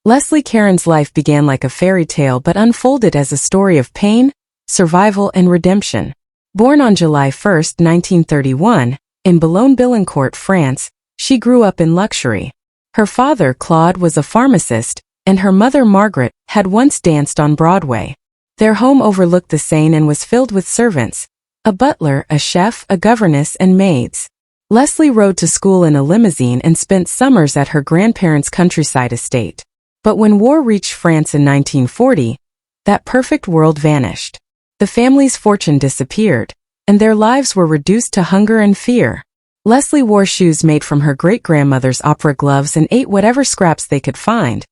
Leslie Caron's life began like a fairy tale but unfolded as a story of pain, survival, and redemption. Born on July 1, 1931, in Boulogne-Billancourt, France, she grew up in luxury. Her father, Claude, was a pharmacist, and her mother, Margaret, had once danced on Broadway. Their home overlooked the Seine and was filled with servants, a butler, a chef, a governess, and maids. Leslie rode to school in a limousine and spent summers at her grandparents' countryside estate. But when war reached France in 1940, that perfect world vanished. The family's fortune disappeared, and their lives were reduced to hunger and fear. Leslie wore shoes made from her great-grandmother's opera gloves and ate whatever scraps they could find.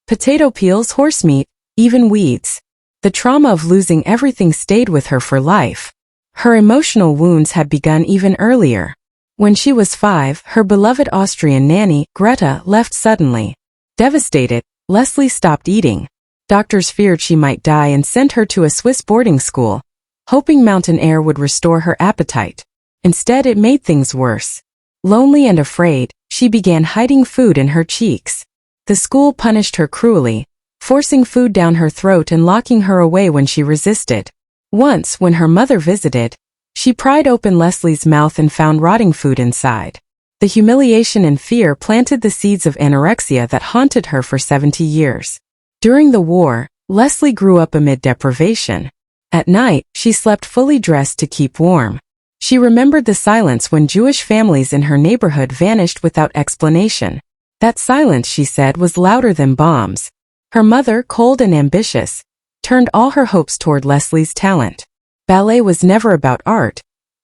Potato peels, horse meat, even weeds. The trauma of losing everything stayed with her for life. Her emotional wounds had begun even earlier. When she was 5, her beloved Austrian nanny, Greta, left suddenly. Devastated, Leslie stopped eating. Doctors feared she might die and sent her to a Swiss boarding school, hoping mountain air would restore her appetite. Instead, it made things worse. Lonely and afraid, she began hiding food in her cheeks. The school punished her cruelly, forcing food down her throat and locking her away when she resisted. Once, when her mother visited, she pried open Leslie's mouth and found rotting food inside. The humiliation and fear planted the seeds of anorexia that haunted her for 70 years. During the war, Leslie grew up amid deprivation. At night, she slept fully dressed to keep warm. She remembered the silence when Jewish families in her neighborhood vanished without explanation. That silence, she said, was louder than bombs. Her mother, cold and ambitious, turned all her hopes toward Leslie's talent. Ballet was never about art.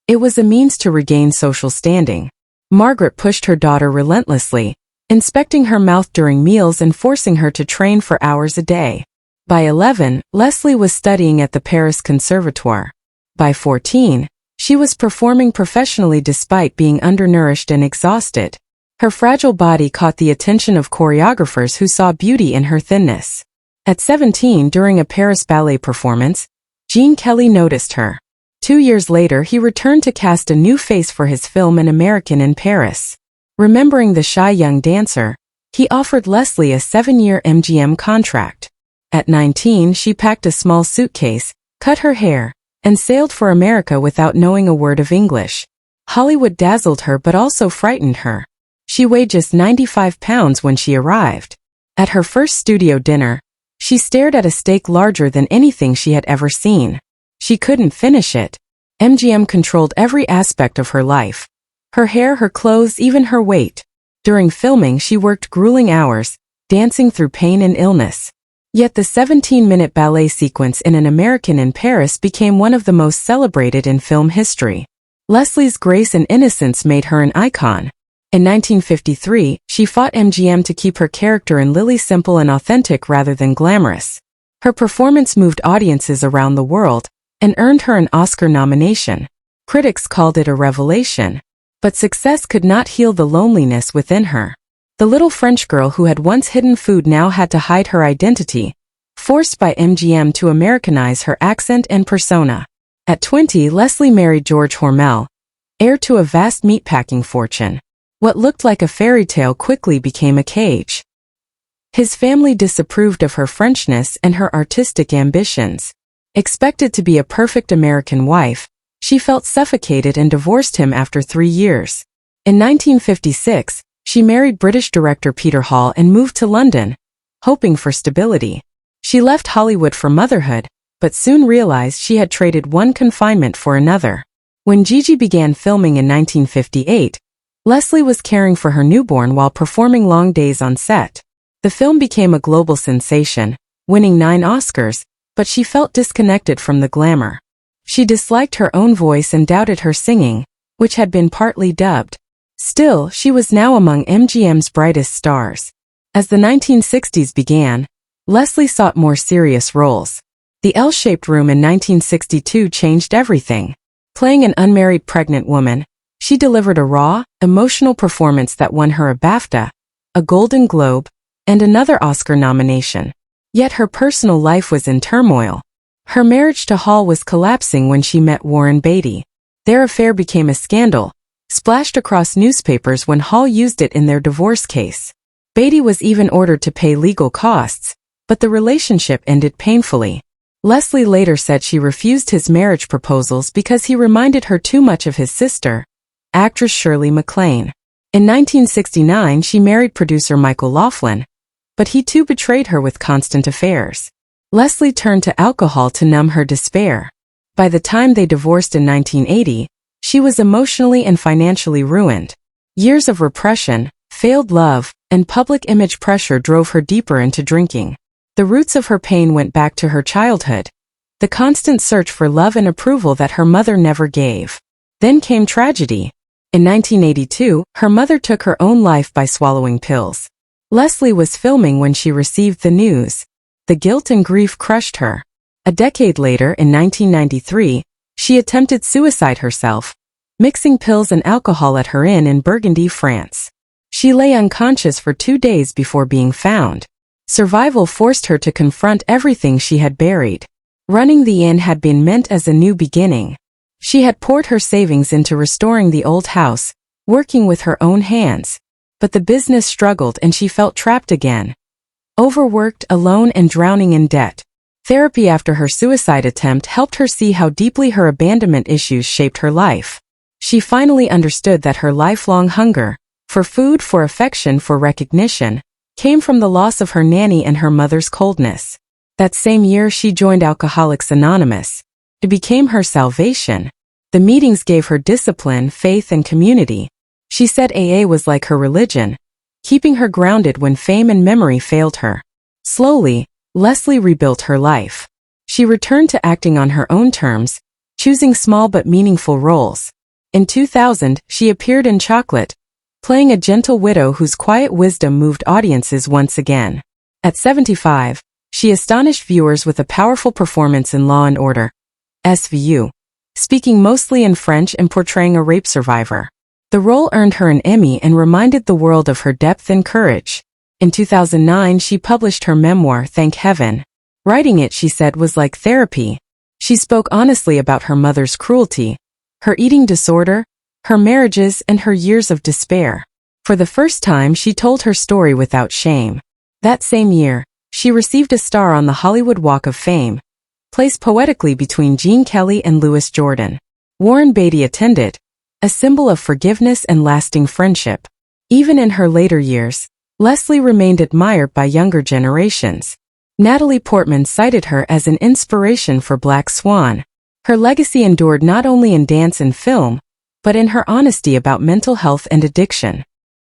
It was a means to regain social standing. Margaret pushed her daughter relentlessly, inspecting her mouth during meals and forcing her to train for hours a day. By 11, Leslie was studying at the Paris Conservatoire. By 14, she was performing professionally despite being undernourished and exhausted. Her fragile body caught the attention of choreographers who saw beauty in her thinness. At 17, during a Paris ballet performance, Gene Kelly noticed her. 2 years later, he returned to cast a new face for his film An American in Paris. Remembering the shy young dancer, he offered Leslie a 7-year MGM contract. At 19, she packed a small suitcase, cut her hair, and sailed for America without knowing a word of English. Hollywood dazzled her but also frightened her. She weighed just 95 pounds when she arrived. At her first studio dinner, she stared at a steak larger than anything she had ever seen. She couldn't finish it. MGM controlled every aspect of her life. Her hair, her clothes, even her weight. During filming, she worked grueling hours, dancing through pain and illness. Yet the 17-minute ballet sequence in An American in Paris became one of the most celebrated in film history. Leslie's grace and innocence made her an icon. In 1953, she fought MGM to keep her character in Lily simple and authentic rather than glamorous. Her performance moved audiences around the world and earned her an Oscar nomination. Critics called it a revelation. But success could not heal the loneliness within her. The little French girl who had once hidden food now had to hide her identity, forced by MGM to Americanize her accent and persona. At 20, Leslie married George Hormel, heir to a vast meatpacking fortune. What looked like a fairy tale quickly became a cage. His family disapproved of her Frenchness and her artistic ambitions. Expected to be a perfect American wife, she felt suffocated and divorced him after 3 years. In 1956, she married British director Peter Hall and moved to London, hoping for stability. She left Hollywood for motherhood, but soon realized she had traded one confinement for another. When Gigi began filming in 1958, Leslie was caring for her newborn while performing long days on set. The film became a global sensation, winning 9 Oscars, but she felt disconnected from the glamour. She disliked her own voice and doubted her singing, which had been partly dubbed. Still, she was now among MGM's brightest stars. As the 1960s began, Leslie sought more serious roles. The L-shaped room in 1962 changed everything. Playing an unmarried pregnant woman, she delivered a raw, emotional performance that won her a BAFTA, a Golden Globe, and another Oscar nomination. Yet her personal life was in turmoil. Her marriage to Hall was collapsing when she met Warren Beatty. Their affair became a scandal, splashed across newspapers when Hall used it in their divorce case. Beatty was even ordered to pay legal costs, but the relationship ended painfully. Leslie later said she refused his marriage proposals because he reminded her too much of his sister, actress Shirley MacLaine. In 1969 she married producer Michael Laughlin, but he too betrayed her with constant affairs. Leslie turned to alcohol to numb her despair. By the time they divorced in 1980, she was emotionally and financially ruined. Years of repression, failed love, and public image pressure drove her deeper into drinking. The roots of her pain went back to her childhood, the constant search for love and approval that her mother never gave. Then came tragedy. In 1982, her mother took her own life by swallowing pills. Leslie was filming when she received the news. The guilt and grief crushed her. A decade later, in 1993, she attempted suicide herself, mixing pills and alcohol at her inn in Burgundy, France. She lay unconscious for 2 days before being found. Survival forced her to confront everything she had buried. Running the inn had been meant as a new beginning. She had poured her savings into restoring the old house, working with her own hands. But the business struggled and she felt trapped again. Overworked, alone, and drowning in debt. Therapy after her suicide attempt helped her see how deeply her abandonment issues shaped her life. She finally understood that her lifelong hunger, for food, for affection, for recognition, came from the loss of her nanny and her mother's coldness. That same year she joined Alcoholics Anonymous. It became her salvation. The meetings gave her discipline, faith, and community. She said AA was like her religion, keeping her grounded when fame and memory failed her. Slowly, Leslie rebuilt her life. She returned to acting on her own terms, choosing small but meaningful roles. In 2000, she appeared in Chocolate, playing a gentle widow whose quiet wisdom moved audiences once again. At 75, she astonished viewers with a powerful performance in Law & Order, SVU, speaking mostly in French and portraying a rape survivor. The role earned her an Emmy and reminded the world of her depth and courage. In 2009, she published her memoir, Thank Heaven. Writing it, she said, was like therapy. She spoke honestly about her mother's cruelty, her eating disorder, her marriages, and her years of despair. For the first time, she told her story without shame. That same year, she received a star on the Hollywood Walk of Fame, placed poetically between Gene Kelly and Louis Jordan. Warren Beatty attended, a symbol of forgiveness and lasting friendship. Even in her later years, Leslie remained admired by younger generations. Natalie Portman cited her as an inspiration for Black Swan. Her legacy endured not only in dance and film, but in her honesty about mental health and addiction.